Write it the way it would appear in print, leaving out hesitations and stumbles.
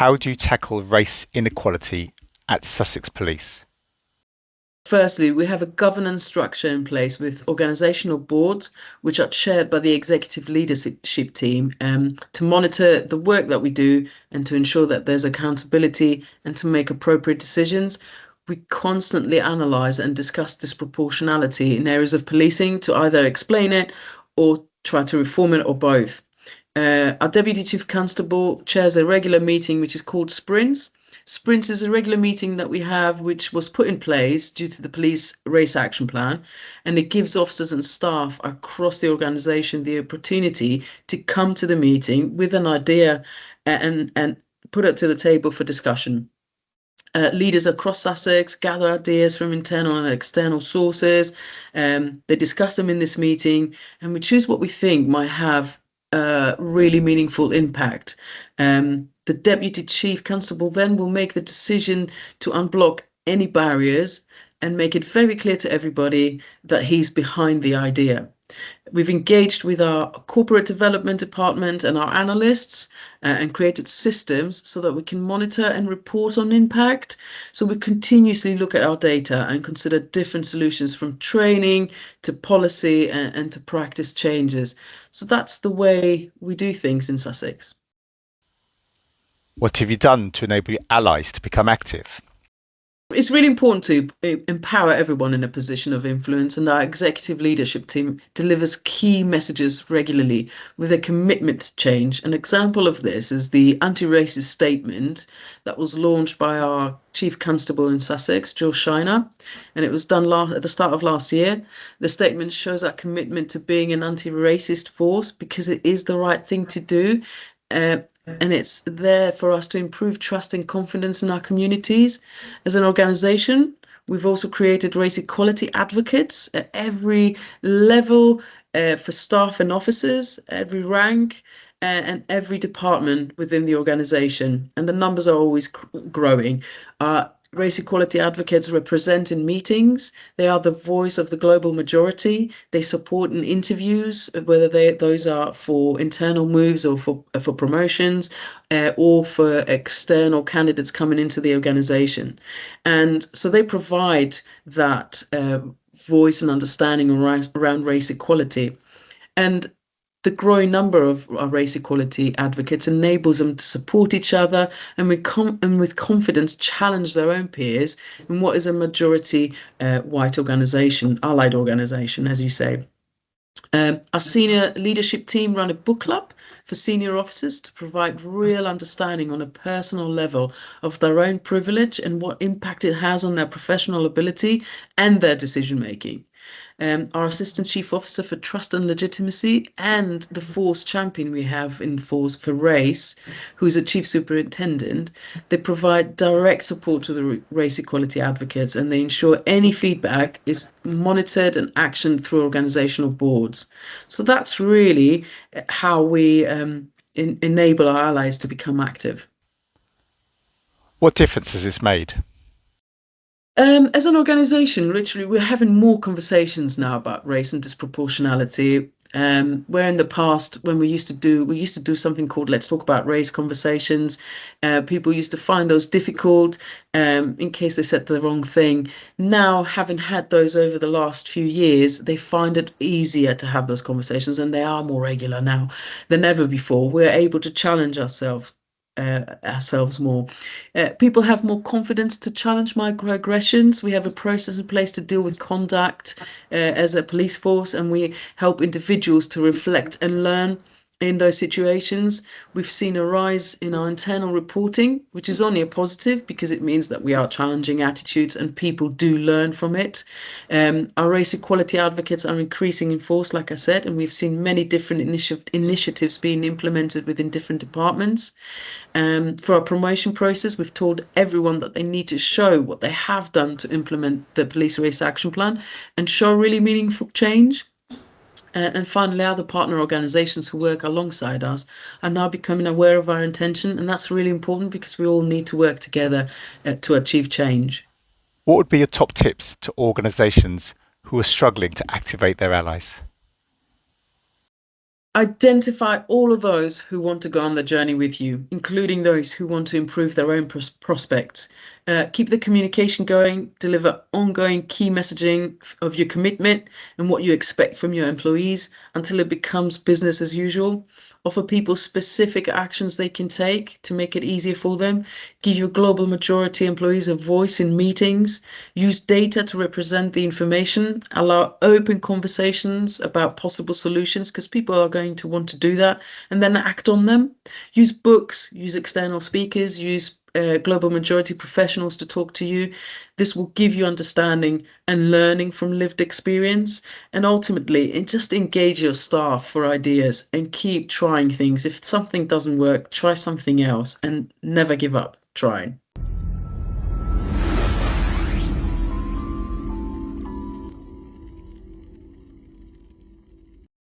How do you tackle race inequality at Sussex Police? Firstly, we have a governance structure in place with organizational boards, which are chaired by the executive leadership team, to monitor the work that we do and to ensure that there's accountability and to make appropriate decisions. We constantly analyze and discuss disproportionality in areas of policing to either explain it or try to reform it or both. Our Deputy Chief Constable chairs a regular meeting which is called Sprints. Sprints is a regular meeting that we have, which was put in place due to the police race action plan, and it gives officers and staff across the organisation the opportunity to come to the meeting with an idea and put it to the table for discussion. Leaders across Sussex gather ideas from internal and external sources. They discuss them in this meeting, and we choose what we think might have a really meaningful impact. The Deputy Chief Constable then will make the decision to unblock any barriers and make it very clear to everybody that he's behind the idea. We've engaged with our corporate development department and our analysts and created systems so that we can monitor and report on impact. So we continuously look at our data and consider different solutions from training to policy and to practice changes. So that's the way we do things in Sussex. What have you done to enable your allies to become active? It's really important to empower everyone in a position of influence, and our executive leadership team delivers key messages regularly with a commitment to change. An example of this is the anti-racist statement that was launched by our Chief Constable in Sussex, Jill Shiner, and it was done at the start of last year. The statement shows our commitment to being an anti-racist force because it is the right thing to do. And it's there for us to improve trust and confidence in our communities. As an organisation, we've also created race equality advocates at every level for staff and officers, every rank, and every department within the organisation. And the numbers are always growing. Race equality advocates represent in meetings. They are the voice of the global majority. They support in interviews, whether those are for internal moves or for promotions, or for external candidates coming into the organization. And so they provide that voice and understanding around race equality. And the growing number of race equality advocates enables them to support each other and with confidence challenge their own peers in what is a majority white organisation, allied organisation, as you say. Our senior leadership team run a book club for senior officers to provide real understanding on a personal level of their own privilege and what impact it has on their professional ability and their decision making. Our Assistant Chief Officer for Trust and Legitimacy and the force champion we have in force for race, who is a Chief Superintendent, they provide direct support to the race equality advocates, and they ensure any feedback is monitored and actioned through organisational boards. So that's really how we enable our allies to become active. What difference has this made? As an organisation, literally, we're having more conversations now about race and disproportionality. Where in the past, when we used to do something called "Let's Talk About Race" conversations. People used to find those difficult, in case they said the wrong thing. Now, having had those over the last few years, they find it easier to have those conversations, and they are more regular now than ever before. We're able to challenge ourselves more. People have more confidence to challenge microaggressions. We have a process in place to deal with conduct as a police force, and we help individuals to reflect and learn in those situations. We've seen a rise in our internal reporting, which is only a positive because it means that we are challenging attitudes and people do learn from it. Our race equality advocates are increasing in force, like I said, and we've seen many different initiatives being implemented within different departments. For our promotion process, we've told everyone that they need to show what they have done to implement the police race action plan and show really meaningful change. And finally, other partner organisations who work alongside us are now becoming aware of our intention, and that's really important because we all need to work together to achieve change. What would be your top tips to organisations who are struggling to activate their allies? Identify all of those who want to go on the journey with you, including those who want to improve their own prospects. Keep the communication going, deliver ongoing key messaging of your commitment and what you expect from your employees until it becomes business as usual. Offer people specific actions they can take to make it easier for them. Give your global majority employees a voice in meetings. Use data to represent the information. Allow open conversations about possible solutions because people are going to want to do that and then act on them. Use books, use external speakers, use global majority professionals to talk to you. This will give you understanding and learning from lived experience. And ultimately, just engage your staff for ideas and keep trying things. If something doesn't work, try something else and never give up trying.